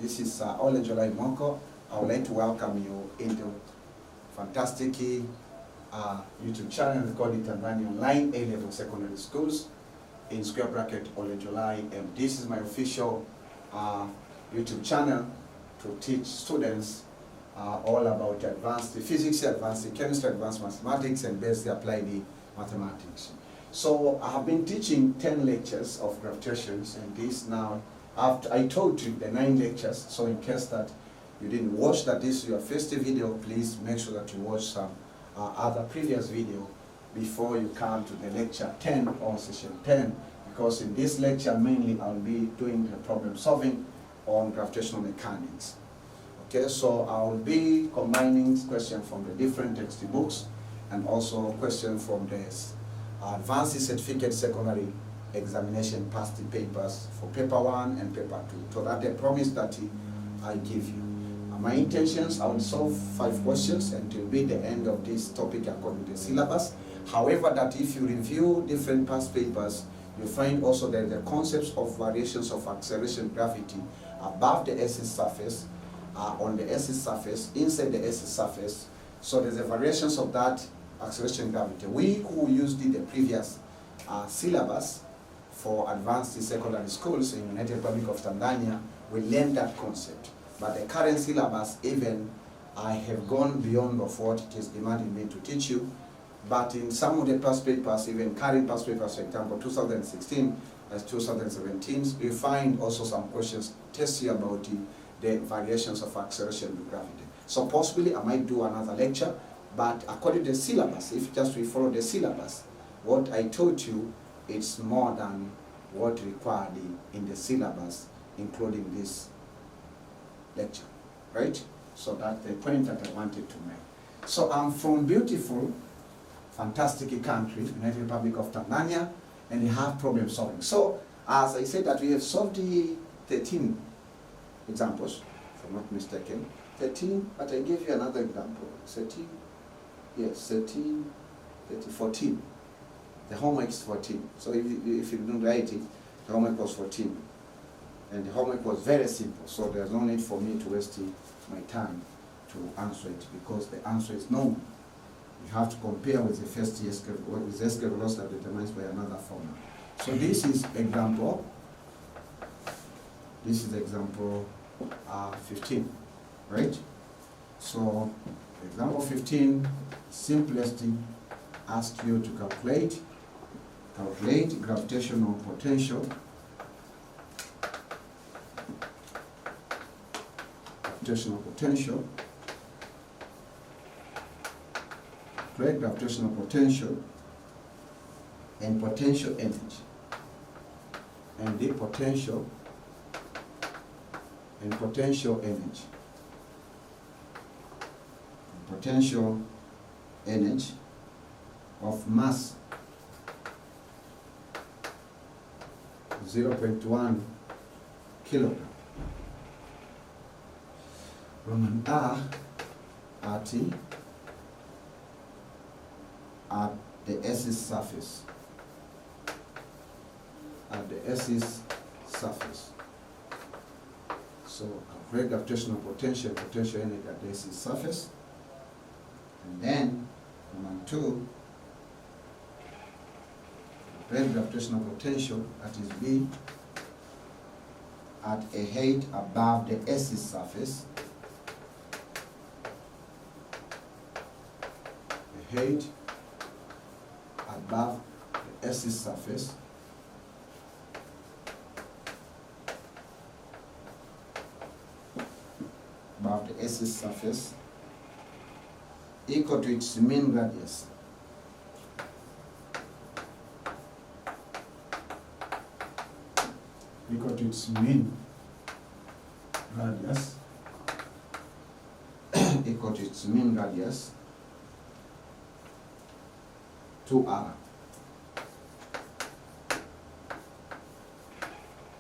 This is Olenjolai. I would like to welcome you into fantastic YouTube channel called TANZANIA Online A-Level Secondary Schools, in square bracket Olenjolai. And this is my official YouTube channel to teach students all about advanced physics, advanced chemistry, advanced mathematics, and basic applied mathematics. So I have been teaching 10 lectures of gravitations, and this now, after I told you the 9 lectures, so in case that you didn't watch that this is your first video, please make sure that you watch some other previous video before you come to the lecture 10 or session 10, because in this lecture mainly I'll be doing the problem solving on gravitational mechanics. Okay, so I'll be combining questions from the different textbooks and also questions from the advanced certificate secondary examination past papers for paper 1 and paper 2. So that's the promise that I give you. My intentions, I will solve 5 questions and it will be the end of this topic according to the syllabus. However, that if you review different past papers, you find also that the concepts of variations of acceleration gravity above the Earth's surface, on the Earth's surface, inside the Earth's surface. So there's a variations of that acceleration gravity. We who used the previous syllabus for advanced secondary schools in the United Republic of Tanzania, we learned that concept. But the current syllabus, even I have gone beyond of what it is demanding me to teach you. But in some of the past papers, even current past papers, for example, 2016 as 2017, you find also some questions test you about the variations of acceleration with gravity. So possibly I might do another lecture, but according to the syllabus, if just we follow the syllabus, what I told you, it's more than what required in the syllabus, including this lecture, right? So that's the point that I wanted to make. So I'm from beautiful, fantastic country, United Republic of Tanzania, and we have problem solving. So as I said that we have solved the 13 examples, if I'm not mistaken, 13, but I gave you another example, 13, yes, 13, 14. The homework is 14. So if you don't write it, the homework was 14. And the homework was very simple, so there's no need for me to waste my time to answer it, because the answer is no. You have to compare with the first year with the escape velocity that determines by another formula. So this is example. This is example 15, right? So example 15, simplest asks you to calculate gravitational potential. Gravitational potential. Gravitational potential and potential energy, and the potential and potential energy. Potential energy of mass 0.1 kilogram. Roman R at the Earth's surface. At the Earth's surface. So calculate gravitational potential energy at the Earth's surface. And then Roman 2, calculate gravitational potential, that is B, at a height above the Earth's surface. A height above the Earth's surface. Above the Earth's surface, equal to its mean radius. Equal to its mean radius. Equal to its mean radius 2r.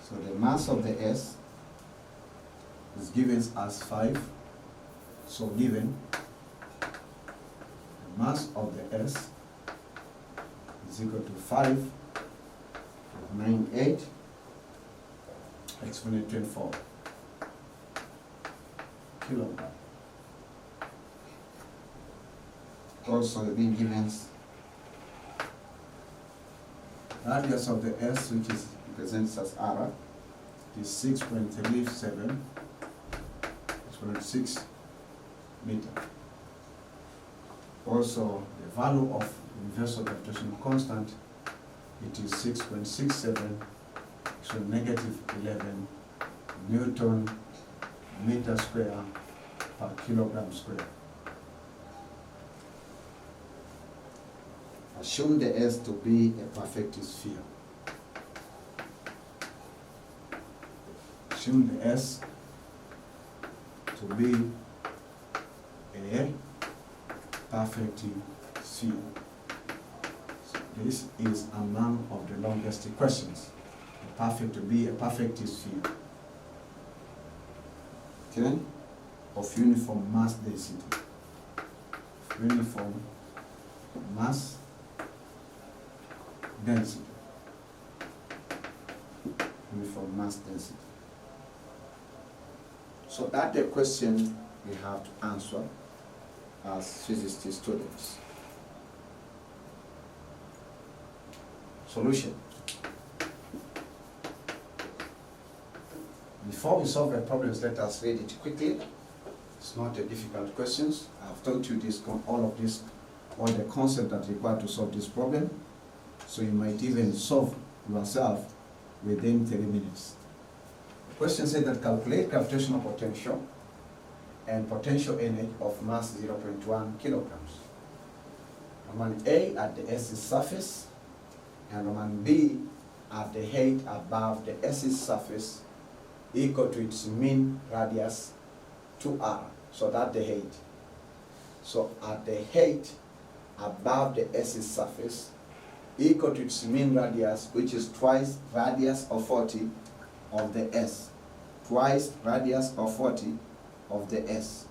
So the mass of the S is given as 5. So given the mass of the S is equal to 5.98 exponent 24. kilogram. Also, the big events, radius of the S, which is represented as R, is 6.37 6 meter. Also, the value of universal gravitational constant, it is 6.67, so negative 11 Newton meter square per kilogram square. Assume the S to be a perfect sphere. Assume the S to be a perfect sphere. So this is among of the longest questions. To be a perfect sphere. Okay? Of uniform mass density. Uniform mass density. Uniform mass density. So that's the question we have to answer as physics students. Solution. Before we solve the problems, let us read it quickly. It's not a difficult question. I've told you this, all the concepts that are required to solve this problem. So you might even solve yourself within 3 minutes. The question says that calculate gravitational potential and potential energy of mass 0.1 kilograms. Roman A at the S's surface and Roman B at the height above the S's surface equal to its mean radius 2r. So that's the height. So at the height above the S's surface equal to its mean radius, which is twice radius of 40 of the S. Twice radius of 40 of the S.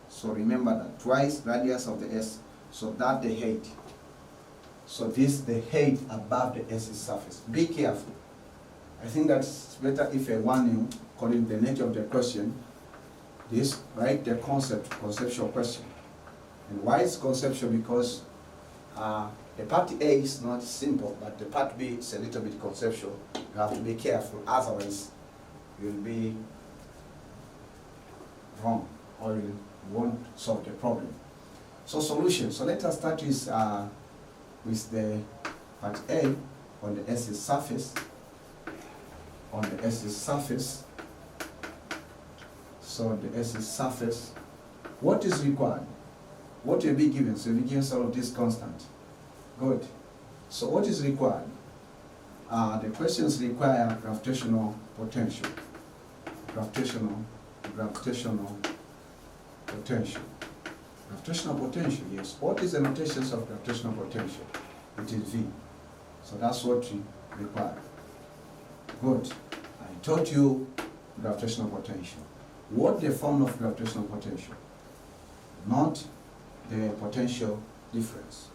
So remember that, twice radius of the S. So that's the height. So this is the height above the S's surface. Be careful. I think that's better if I warn you, according to the nature of the question, this, right, the conceptual question. And why it's conceptual? Because the part A is not simple, but the part B is a little bit conceptual. You have to be careful, otherwise you'll be wrong or you won't solve the problem. So solution. So let us start with the part A on the S's surface. On the S's surface. So the S's surface. What is required? What will be given? So we give all of this constant. Good. So what is required? The questions require gravitational potential. Gravitational potential. Gravitational potential, yes. What is the notations of gravitational potential? It is V. So that's what we require. Good. I taught you gravitational potential. What the form of gravitational potential? Not the potential difference,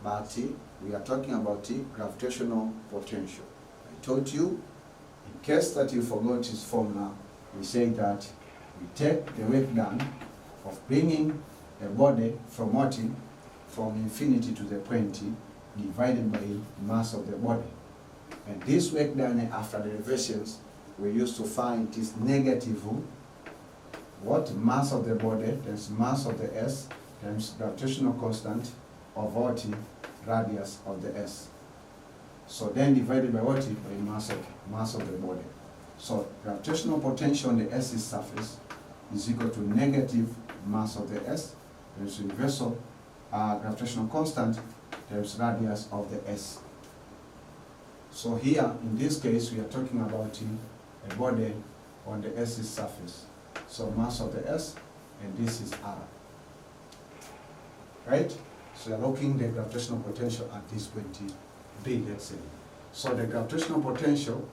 but we are talking about the gravitational potential. I told you, in case that you forgot this formula, we say that we take the work done of bringing a body from from infinity to the point divided by mass of the body. And this work done after the derivations, we used to find is negative what mass of the body times mass of the S times gravitational constant of what radius of the S. So then divided by what? By mass of the body. So gravitational potential on the S's surface is equal to negative mass of the S times universal gravitational constant times radius of the S. So here, in this case, we are talking about a body on the S's surface. So mass of the S, and this is R. Right? So we are looking at the gravitational potential at this point B, let's say. So the gravitational potential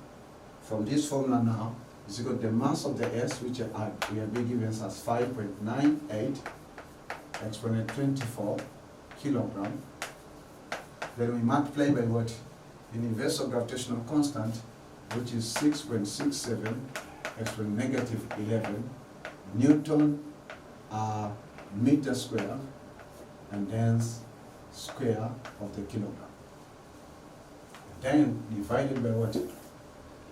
from this formula now is equal to the mass of the S, which we have been given as 5.98 exponent 24 kilogram. Then we multiply by what? The universal gravitational constant, which is 6.67 exponent negative 11 Newton meter square, and then square of the kilogram. Then divided by what?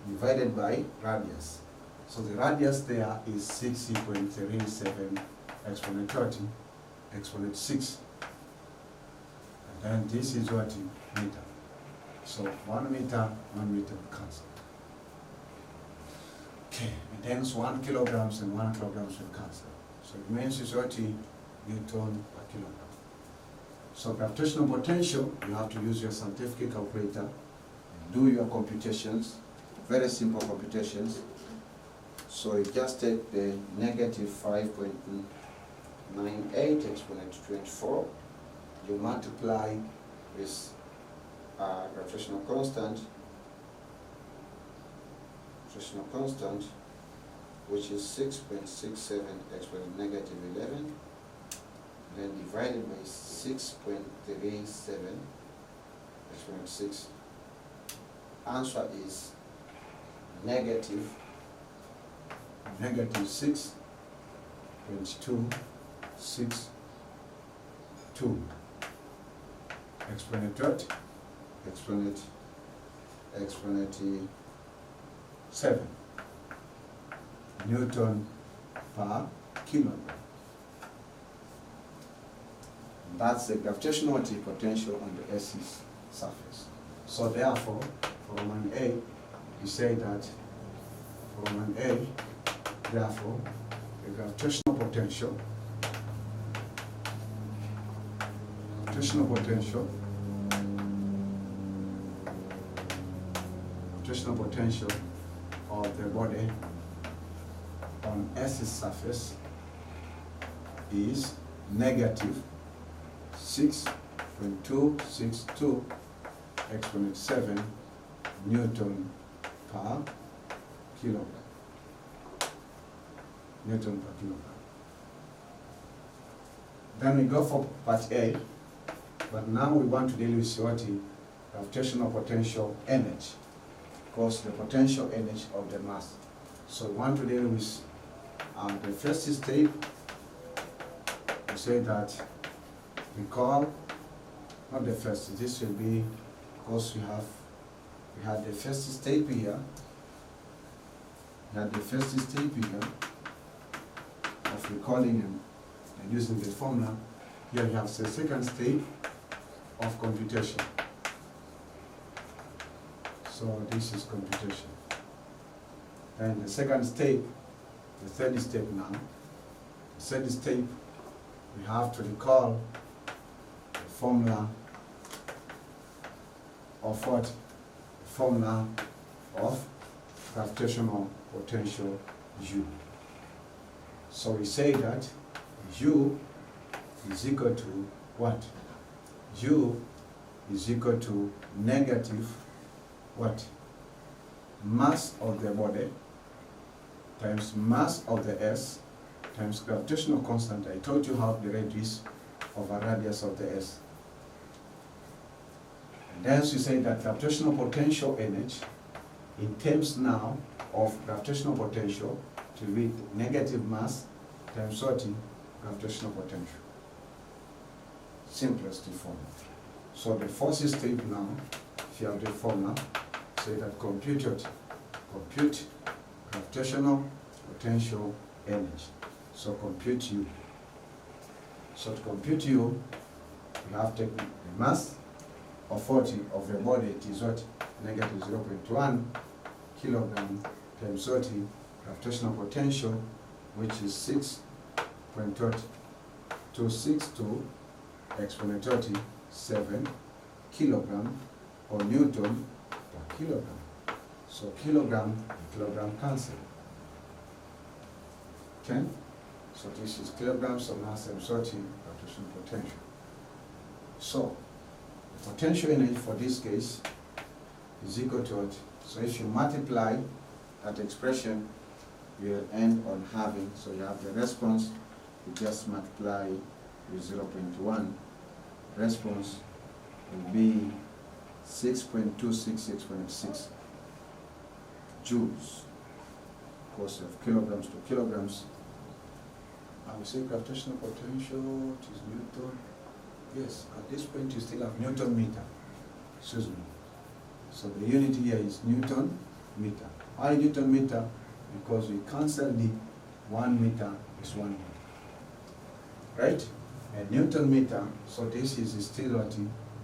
Divided by radius. So the radius there is 60.37 exponent 30 exponent 6. And then this is what? Meter. So 1 meter cancel. Okay, and then 1 kilograms and 1 kilograms will cancel. So it means it's what? Newton per kilogram. So gravitational potential, you have to use your scientific calculator, do your computations, very simple computations. So you just take the negative 5.98 exponent 24, you multiply with gravitational constant, which is 6.67 exponent negative 11, then divided by 6.37 exponent 6. Answer is negative 6.262 exponent what? Exponent 7 Newton per kilogram. That's the gravitational potential on the Earth's surface. So therefore, for Roman A, you say that for Roman A, therefore, the gravitational potential of the body on Earth's surface is negative 6.262 exponent 7 Newton per kilogram. Then we go for part A, but now we want to deal with what? Gravitational potential energy, because the potential energy of the mass. So we want to deal with the first step. We say that we call, not the first, this will be, because we had the first step here, of recalling and using the formula. Here we have the second step of computation. So this is computation. And the second step, the third step now. The third step, we have to recall the formula of what? The formula of gravitational potential U. So we say that U is equal to what? U is equal to negative what? Mass of the body times mass of the Earth times gravitational constant. I told you how the radius over radius of the Earth. And then we say that gravitational potential energy in terms now of gravitational potential to be negative mass times what? Gravitational potential. Simplest formula. So the first step now, if you have the formula, say that compute gravitational potential energy. So compute U. So to compute U, we have taken the mass of 40 of the body, it is what? Negative 0.1 kilogram times 30 gravitational potential, which is 6.262 exponent 37 kilogram or Newton per kilogram. So kilogram and kilogram cancel. Okay? So this is kilograms of mass times 30 gravitational potential. So the potential energy for this case is equal to what? So if you multiply that expression, you will end on having, so you have the response, you just multiply with 0.1. Response will be 6.266.6 joules. Of course, of kilograms to kilograms, I will say gravitational potential, it is Newton. Yes, at this point you still have Newton meter. Excuse me. So the unit here is Newton meter. Why Newton meter? Because we cancel the 1 meter is 1 meter. Right? And Newton meter, so this is still what?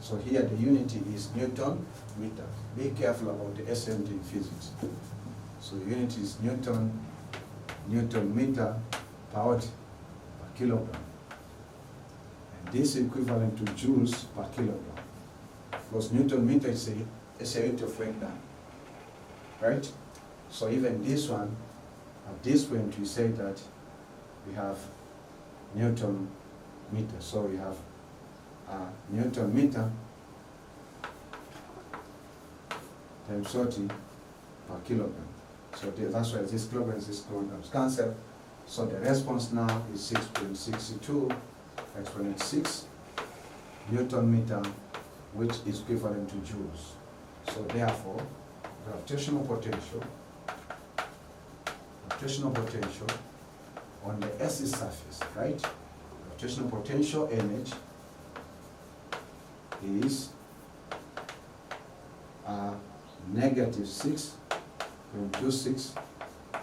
So here the unit is Newton meter. Be careful about the SMT in physics. So the unit is Newton meter per what? Per kilogram. And this is equivalent to joules per kilogram. Because Newton meter is a unit of weight done. Right? So even this one, at this point we say that we have Newton meter. So we have Newton meter times 40 per kilogram. So that's why this kilograms cancel. So the response now is 6.62 exponent 6 Newton meter, which is equivalent to joules. So therefore, gravitational potential on the S surface, right? Gravitational potential energy is negative 6.26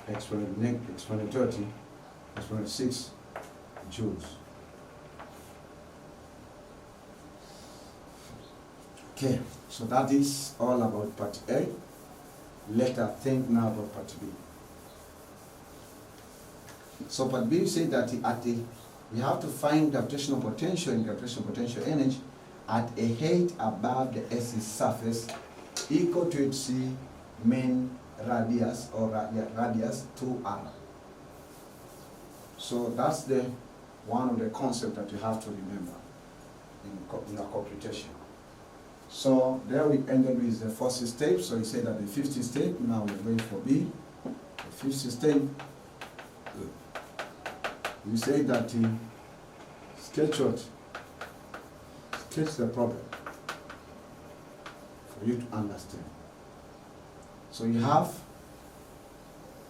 exponent 30 exponent 6 joules. Okay, so that is all about part A. Let us think now about part B. So part B, we say that we have to find gravitational potential and gravitational potential energy at a height above the Earth's surface equal to its main radius or radius 2r. So that's the one of the concepts that you have to remember in your computation. So there we ended with the first step. So you say that the 50th step, now we're going for B. The 50th step, we say that sketch the problem for you to understand. So you have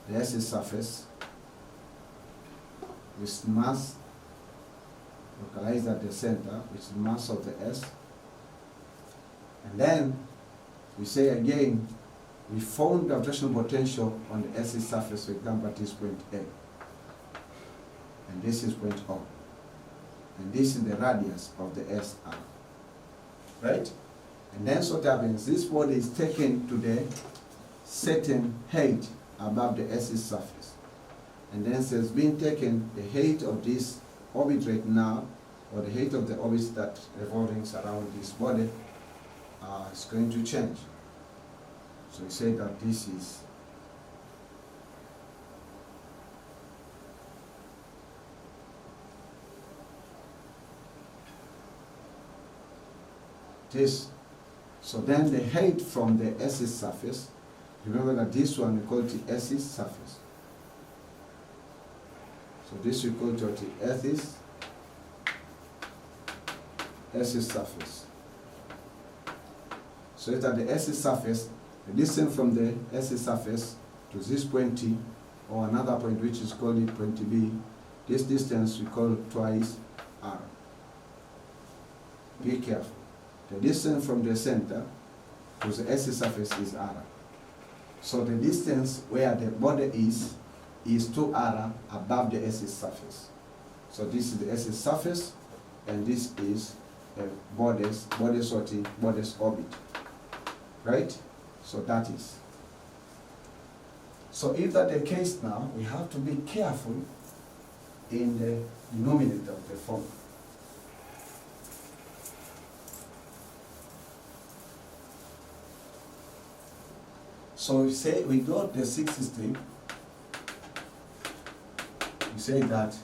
the Earth's surface with mass localized at the center, which is the mass of the Earth. And then we say again, we found gravitational potential on the Earth's surface, for example, at this point A. And this is point O. And this is the radius of the Earth R. Right? And then so what happens, this body is taken to the certain height above the Earth's surface. And then so it's been taken the height of this orbit right now, or the height of the orbit that revolving around this body is going to change. So we say that this is this. So then the height from the Earth's surface, remember that this one we call it the Earth's surface. So this we call it the Earth's surface. So it's at the Earth's surface, the distance from the Earth's surface to this point T, or another point which is called it point B, this distance we call twice R. Be careful. The distance from the center to the Earth's surface is R. So the distance where the body is 2R above the Earth's surface. So this is the Earth's surface, and this is the body's orbit. Right? So that is. So if that's the case now, we have to be careful in the denominator of the formula. So we say we got the sixth step. We say that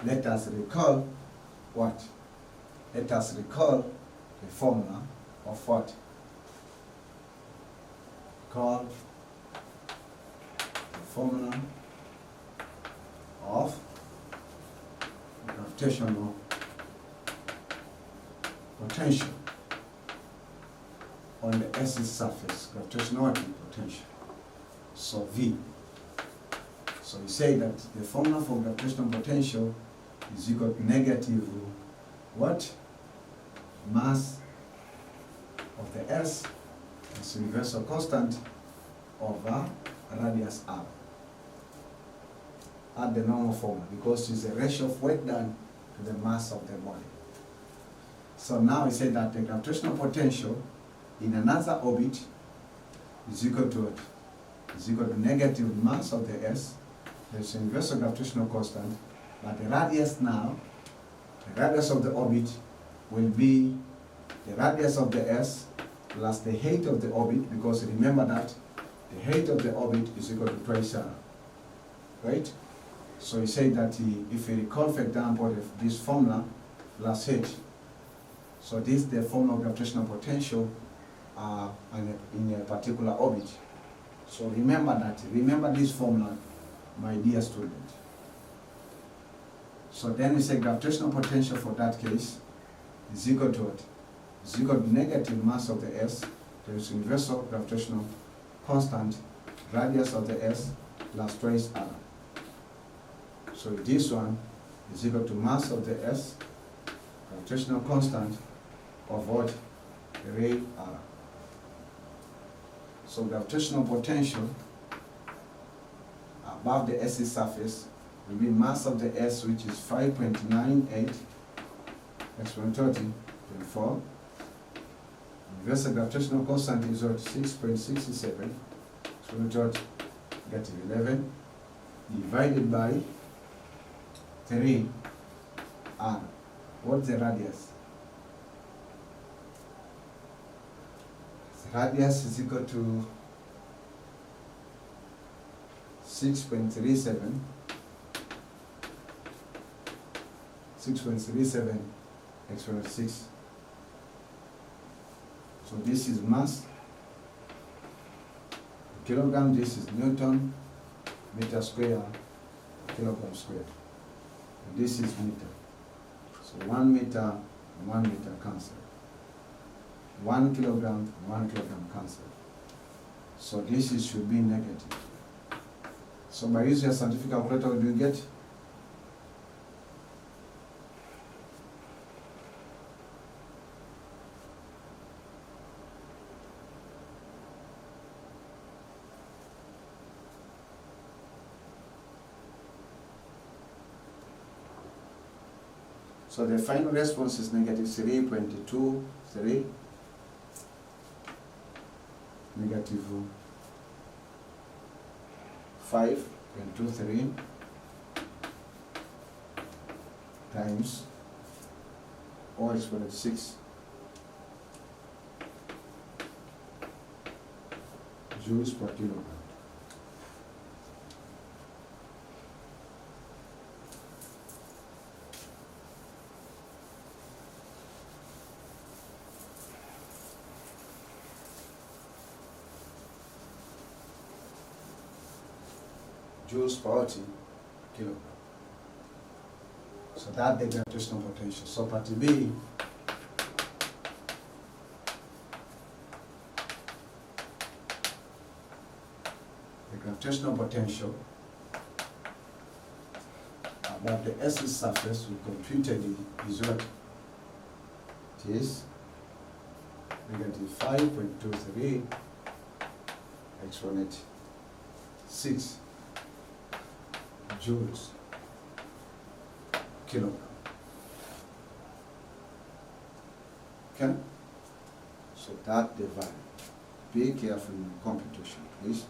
let us recall what? Let us recall the formula of what? Call the formula of gravitational potential on the Earth's surface, gravitational potential. So V. So you say that the formula for gravitational potential is equal to negative what? Mass of the S is universal constant over radius r. Add the normal formula because it's a ratio of work done to the mass of the body. So now we say that the gravitational potential in another orbit is equal to what? Is equal to negative mass of the S. There's universal gravitational constant, but the radius now, the radius of the orbit will be the radius of the S plus the height of the orbit, because remember that the height of the orbit is equal to twice r. Right? So we say that if you recall, for example, this formula plus h. So this is the formula of gravitational potential in a particular orbit. So remember that. Remember this formula, my dear student. So then we say gravitational potential for that case is equal to what? Is equal to negative mass of the S, there is universal gravitational constant, radius of the S plus twice r. So this one is equal to mass of the S, gravitational constant of what? Ray r. So gravitational potential above the S's surface will be mass of the S, which is 5.98 exponent 24. Universal gravitational constant is what? 6.67 exponent negative 11 divided by 3 r. What's the radius? The radius is equal to 6.37 exponent 6. So this is mass, kilogram, this is Newton, meter square, kilogram squared. And this is meter. So 1 meter, 1 meter cancel. 1 kilogram, 1 kilogram cancel. So this should be negative. So by using a scientific calculator, what do you get? So the final response is negative 3.23, negative 5.23 times O exponent 6 joules per kilogram. Joules per kilogram. So that's the gravitational potential. So part B, the gravitational potential above the S's surface we computed is what? It is negative 5.23 exponent 6 joules kilogram. Okay? So that the value. Be careful in computation, please.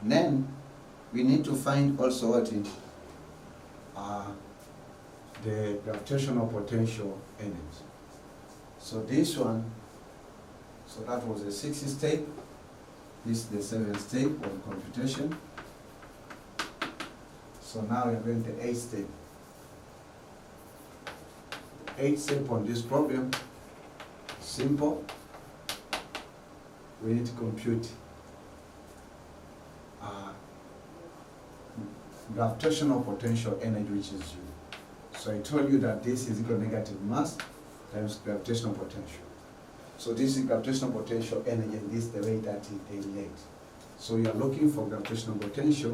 And then we need to find also what is the gravitational potential energy. So this one, so that was the 6th step. This is the 7th step of computation. So now we are going to the 8th step. 8th step on this problem, simple. We need to compute gravitational potential energy, which is U. So I told you that this is equal to negative mass times gravitational potential. So this is gravitational potential energy, and this is the way that they relate. So you are looking for gravitational potential,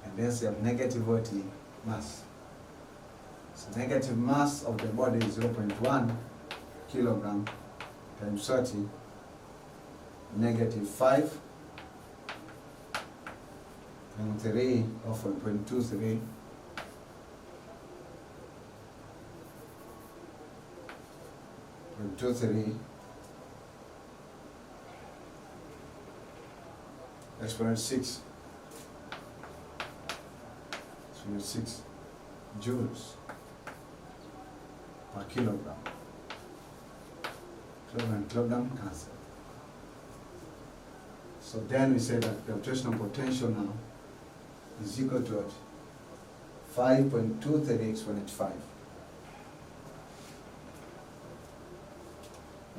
and then you have negative what mass. So negative mass of the body is 0.1 kilogram times 30, negative 5 times 3 of 1.23 exponent 6 joules per kilogram. Kilogram cancel. So then we say that gravitational potential now is equal to what? 5.23 exponent 5.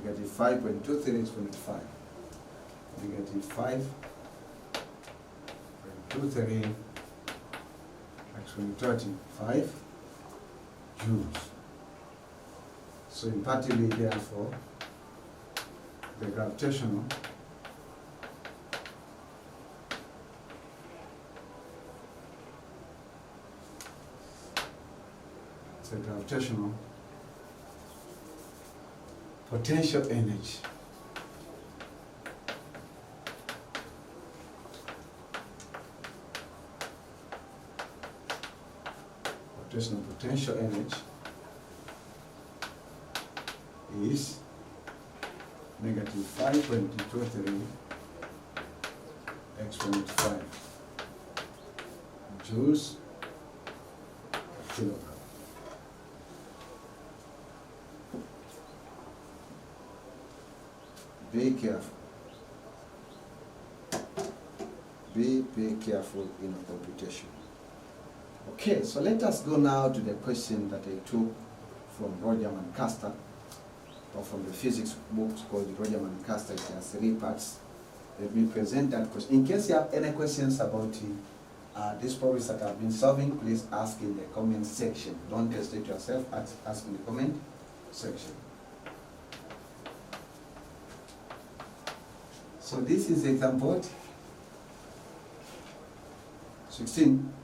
Negative 5.23 exponent 5. Negative 5.23 exponent 35 joules. So imperatively, therefore, the gravitational potential energy is negative 5.23 exponent 5 joules per kilogram. Be careful. Be careful in a computation. Okay, so let us go now to the question that I took from Roger Mancaster, or from the physics books called Roger Mancaster. It has 3 parts. Let me present that question. In case you have any questions about these problems that I've been solving, please ask in the comment section. Don't hesitate yourself, ask in the comment section. So this is example 16.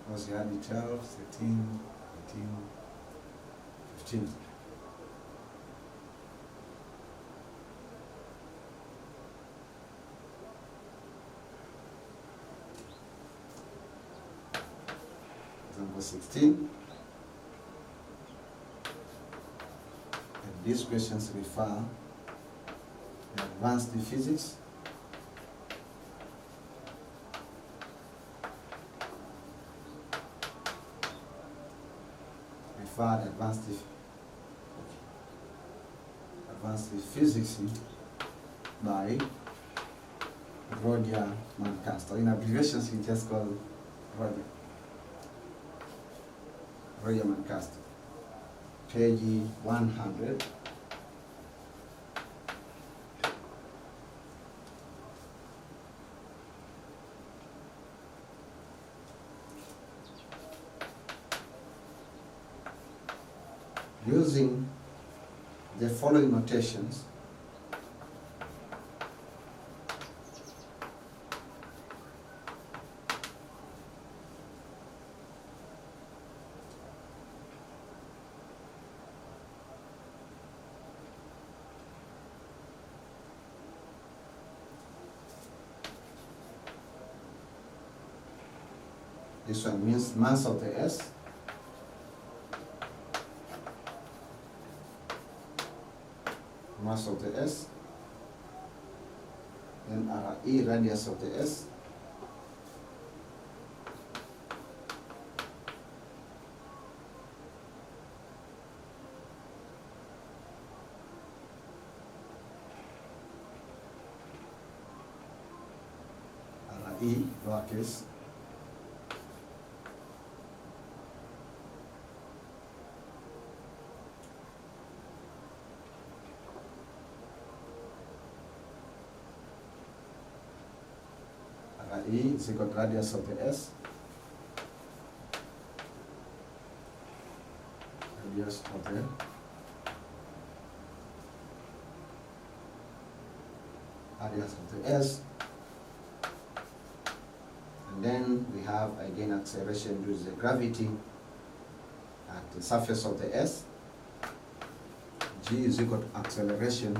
Because you had 12, 13, 14, 15. Example 16. And these questions refer to advanced physics, advanced physics by Roger Mancaster. In abbreviations, we just call Roger Mancaster. Page 100. Using the following notations, this one means mass of the S, then RE, radius of the S, RE, lowercase, E is equal to radius of the S, radius of the radius of the S. And then we have again acceleration due to the gravity at the surface of the S. G is equal to acceleration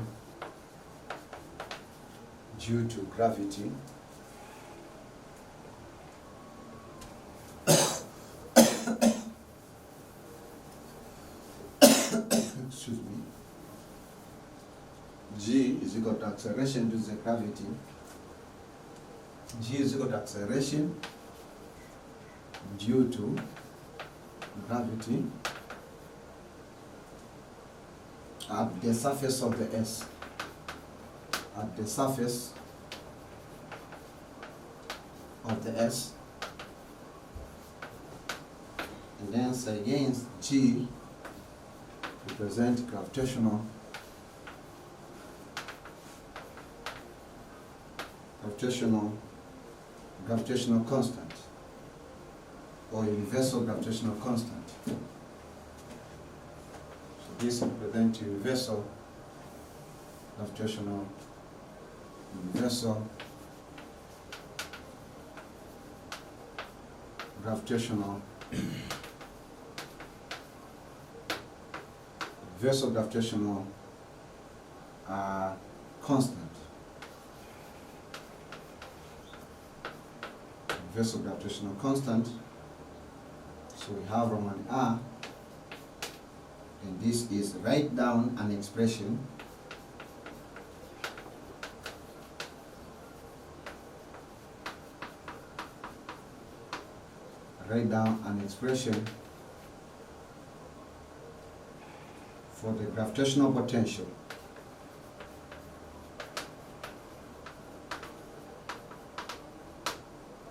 due to gravity excuse me. G is equal to acceleration due to the gravity. G is equal to acceleration due to gravity at the surface of the S. At the surface of the S. And then say again G represent gravitational constant or universal gravitational constant. So this represents universal gravitational constant. Universal gravitational constant. So we have Roman R, and this is write down an expression for the gravitational potential.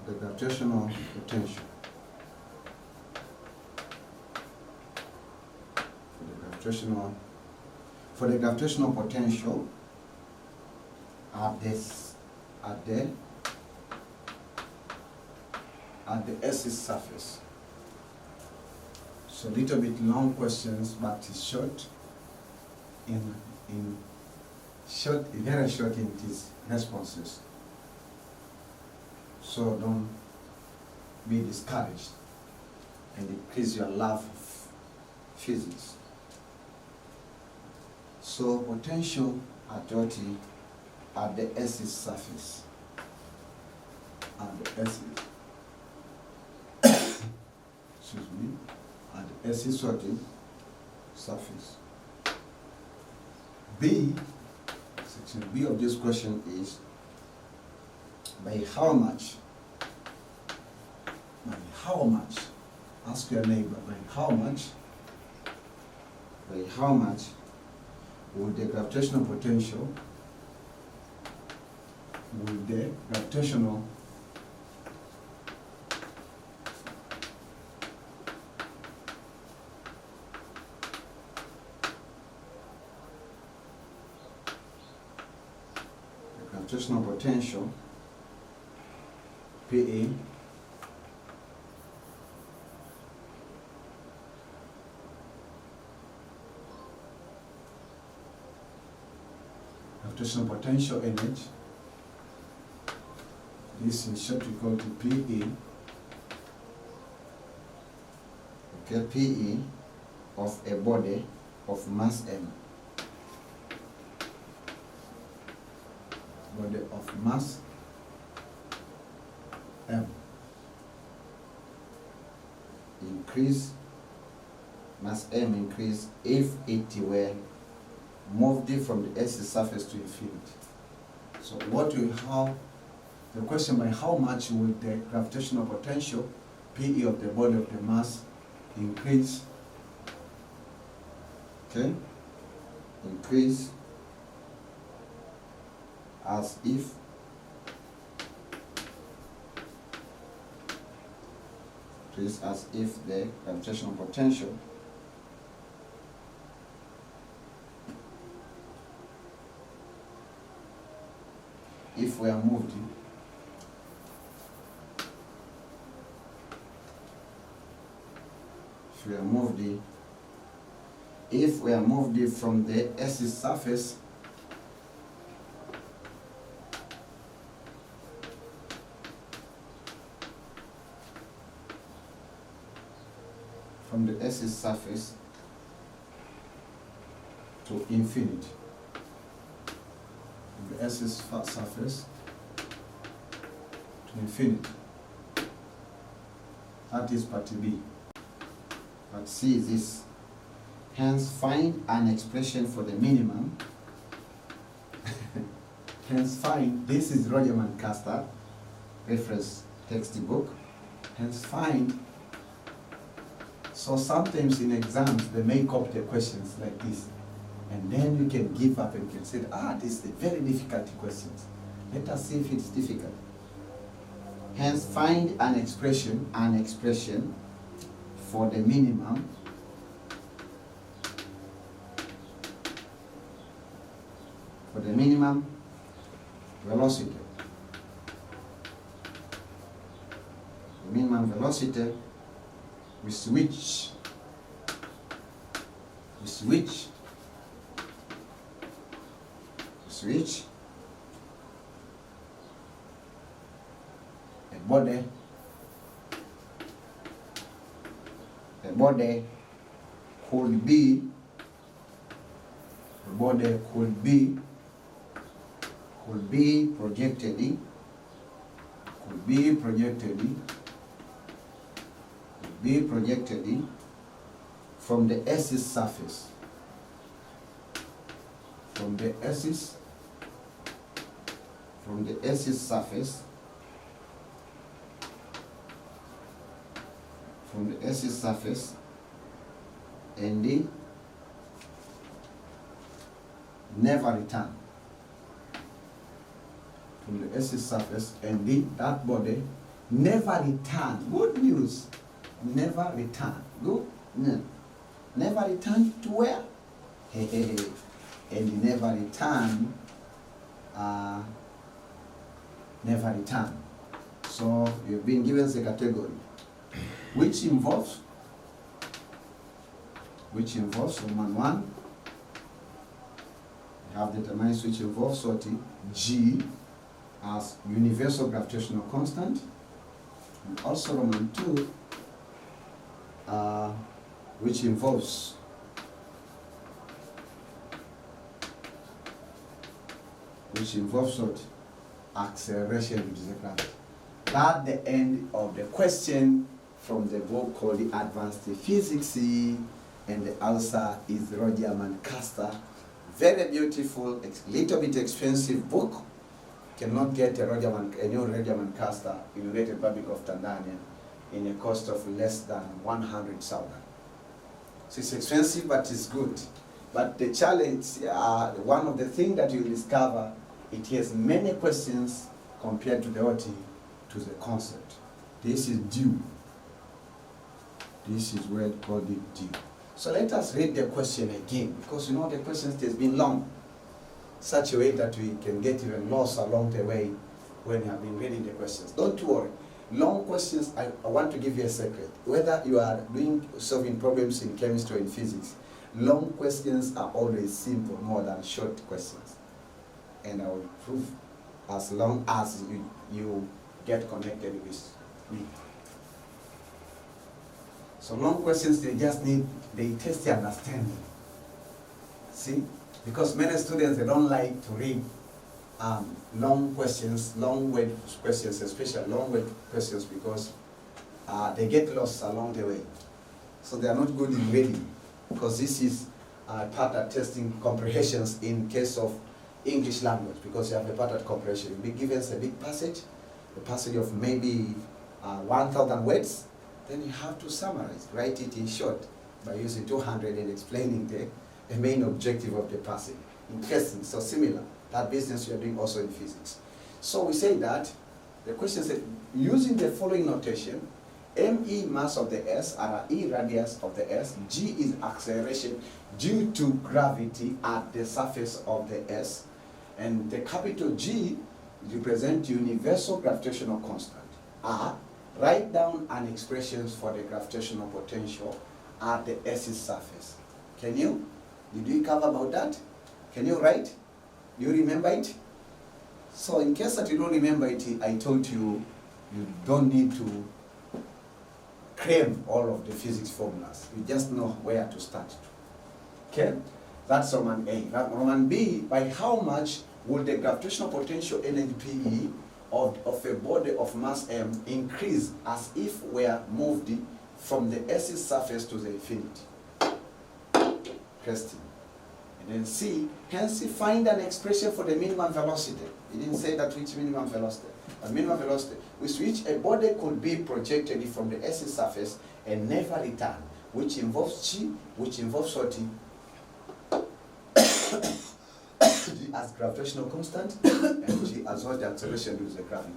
The gravitational potential. For the gravitational potential at the S's surface. So a little bit long questions, but it's short. Very short in its responses. So don't be discouraged and increase your love of physics. So potential at the S's surface. At the S's excuse me. At the S's surface. B, section B of this question is by how much? Ask your neighbor, by how much would the gravitational potential, gravitational potential, PA, gravitational potential energy, this in short we call it PE, okay, PE of a body of mass m. Body of mass m. Mass m increase if it were moved from the S's surface to infinity. So what we have, the question by how much would the gravitational potential, PE of the body of the mass, increase? Okay? Increase as if the gravitational potential if we are moved from the S's surface from the S's surface to infinity. From the S's surface to infinity. That is part B. Part C is this. Hence, find an expression for the minimum. Hence, find, this is Roger Lancaster, reference textbook. Hence, find. So sometimes in exams, they make up the questions like this. And then you can give up and you can say, this is a very difficult questions. Let us see if it's difficult. Hence, find an expression for the minimum velocity. The minimum velocity with which a body could be projected from the S's surface. From the S's surface and they never return. From the S's surface and that body never return. Good news. Never return. Good. No. Never return to where? And never return. Never return. So you've been given the category, which involves Roman 1. We have determined which involves what G as universal gravitational constant, and also Roman 2, which involves what? Acceleration due to the gravity. That's the end of the question from the book called The Advanced Physics, and the answer is Roger Lancaster. Very beautiful, little bit expensive book. Cannot get a new Roger Lancaster in the United Republic of Tanzania in a cost of less than 100,000. So it's expensive, but it's good. But the challenge, one of the things that you'll discover, it has many questions compared to to the concept. This is due. This is where it called it due. So let us read the question again, because you know the questions has been long, such a way that we can get even lost along the way when you have been reading the questions. Don't worry. Long questions, I want to give you a secret. Whether you are solving problems in chemistry or in physics, long questions are always simple more than short questions. And I will prove as long as you get connected with me. So long questions, they test your understanding. See? Because many students, they don't like to read long questions, long-word questions, especially long-word questions, because they get lost along the way. So they are not good in reading, because this is part of testing comprehensions in case of English language, because you have a part of comprehension. You'll be given a big passage, a passage of maybe 1,000 words, then you have to summarize, write it in short by using 200 and explaining the main objective of the passage. Interesting, so similar. That business you are doing also in physics. So we say that, the question said, using the following notation, ME mass of the S, E radius of the S, G is acceleration due to gravity at the surface of the S, and the capital G represents universal gravitational constant. Write down an expression for the gravitational potential at the S's surface. Can you? Did we cover about that? Can you write? Do you remember it? So in case that you don't remember it, I told you, you don't need to claim all of the physics formulas. You just know where to start. Okay? That's Roman A. Roman B, by how much will the gravitational potential energy PE of a body of mass m increase as if we are moved from the S's surface to the infinity? Question. And then C, hence find an expression for the minimum velocity. He didn't say that which minimum velocity. A minimum velocity with which a body could be projected from the S's surface and never return, which involves G, which involves what? G as gravitational constant and G as what the acceleration due to the gravity.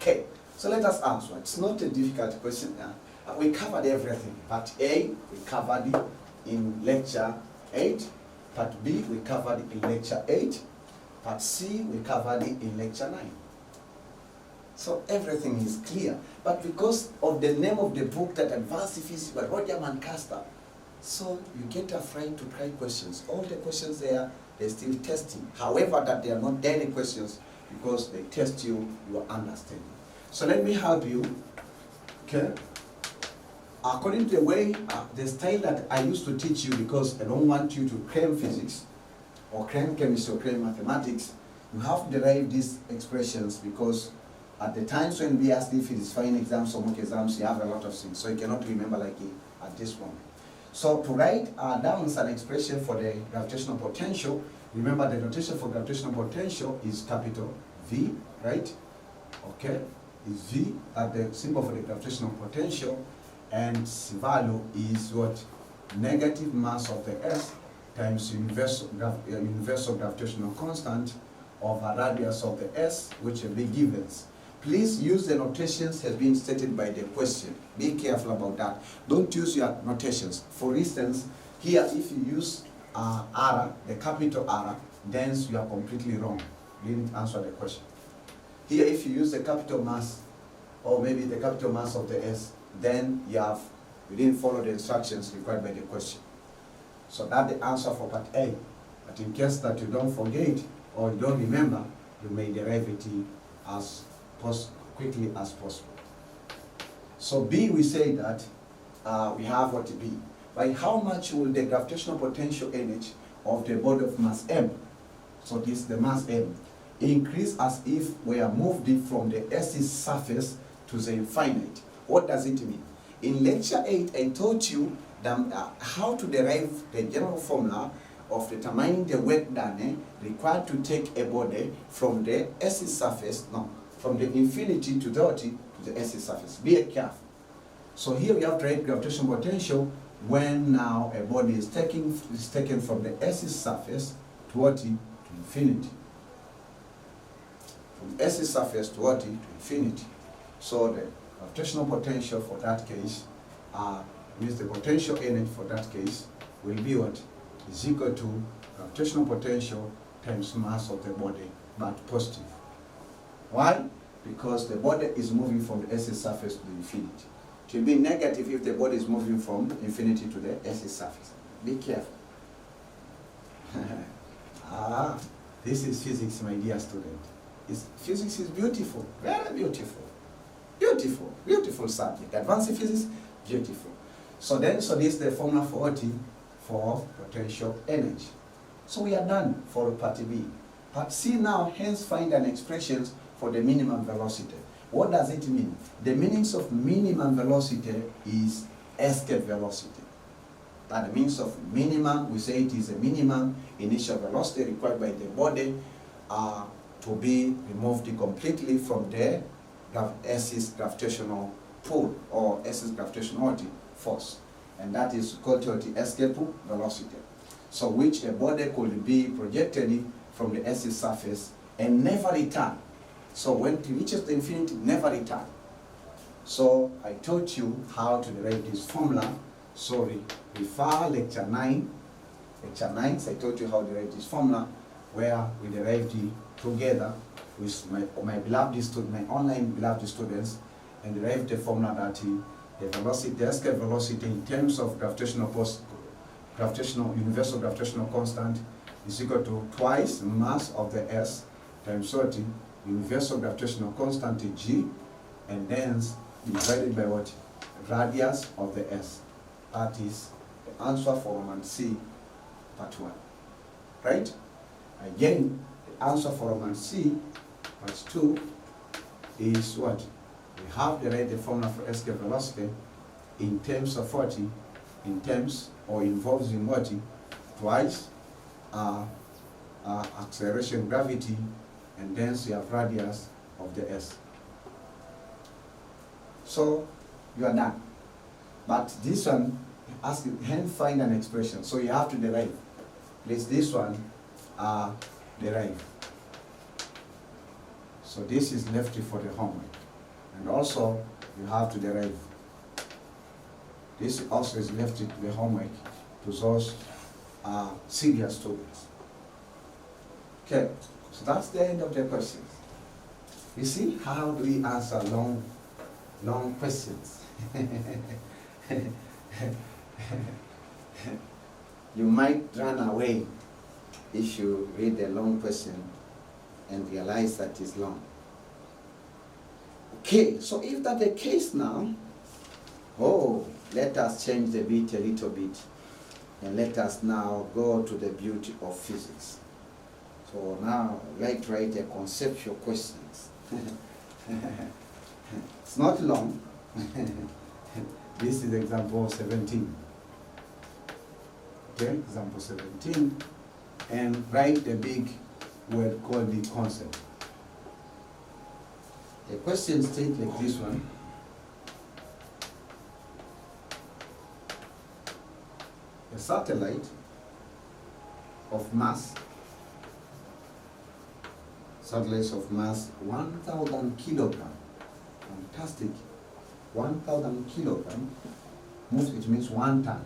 Okay, so let us answer. It's not a difficult question. We covered everything. Part A, we covered it in lecture 8. Part B, we covered it in lecture 8. Part C, we covered it in lecture 9. So everything is clear. But because of the name of the book, that Advanced Physics by Roger Lancaster, so you get afraid to try questions. All the questions there, they're still testing. However, that they are not daily questions because they test your understanding. So let me help you. Okay? According to the way, the style that I used to teach you, because I don't want you to claim physics or claim chemistry or claim mathematics, you have to derive these expressions, because at the times when we ask if it is fine exams or mock exams, you have a lot of things, so you cannot remember like at this moment. So to write down an expression for the gravitational potential, remember the notation for gravitational potential is capital V, right? Okay, is V, the symbol for the gravitational potential, and value is what? Negative mass of the S times universal gravitational constant over radius of the S, which will be givens. Please use the notations has been stated by the question. Be careful about that. Don't use your notations. For instance, here if you use R, the capital R, then you are completely wrong. You didn't answer the question. Here if you use the capital mass, or maybe the capital mass of the S, then you didn't follow the instructions required by the question. So that's the answer for part A. But in case that you don't forget or you don't remember, you may derive it as quickly as possible. So B, we say that we have what B. By how much will the gravitational potential energy of the body of mass m, so this is the mass m, increase as if we are moved from the S's surface to the infinite? What does it mean? In lecture 8, I taught you how to derive the general formula of determining the work done required to take a body from the S's surface, from the infinity to the S's surface. Be careful. So here we have to write gravitational potential when now a body is taken from the S's surface to what? To infinity. From S's surface to what? To infinity. So the gravitational potential for that case, means the potential energy for that case will be what? Is equal to gravitational potential times mass of the body, but positive. Why? Because the body is moving from the S's surface to the infinity. It will be negative if the body is moving from infinity to the S's surface. Be careful. This is physics, my dear student. Physics is beautiful, very beautiful. Beautiful, beautiful subject. Advanced physics, beautiful. So this is the formula for what? For potential energy. So we are done for part B. Part C now, hence find an expression for the minimum velocity. What does it mean? The meanings of minimum velocity is escape velocity. That the means of minimum, we say it is a minimum initial velocity required by the body to be removed completely from the S's gravitational pull or S's gravitational force. And that is called the escape velocity. So which a body could be projected from the S's surface and never return. So when it reaches the infinity, never return. So I taught you how to derive this formula. Sorry, refer lecture 9. Lecture 9, so I taught you how to derive this formula, where we derived it together with my beloved students, my online beloved students, and derived the formula that the velocity, the escape velocity in terms of universal gravitational constant is equal to twice mass of the S times universal gravitational constant G, and then divided by what? radius of the S. That is the answer for Roman C, part 1. Right? Again, the answer for Roman C, part 2 is what? We have to write the formula for escape velocity in terms of 40, in terms or involves in what? Twice acceleration gravity, and then you have radius of the S. So you are done. But this one asks you can find an expression, so you have to derive. Please, this one derive. So this is left for the homework, and also you have to derive. This also is left to the homework to those serious students. Okay, so that's the end of the questions. You see, how do we answer long questions? You might run away if you read a long question and realize that it's long. Okay, so if that's the case now, let us change the beat a little bit, and let us now go to the beauty of physics. So now I'd like to write a conceptual questions. It's not long. This is example 17. Okay, example 17. And write the big word called the concept. The question states like this one. A satellite of mass, satellites of mass 1,000 kilogram, fantastic, 1,000 kilogram, moves, it means 1 ton.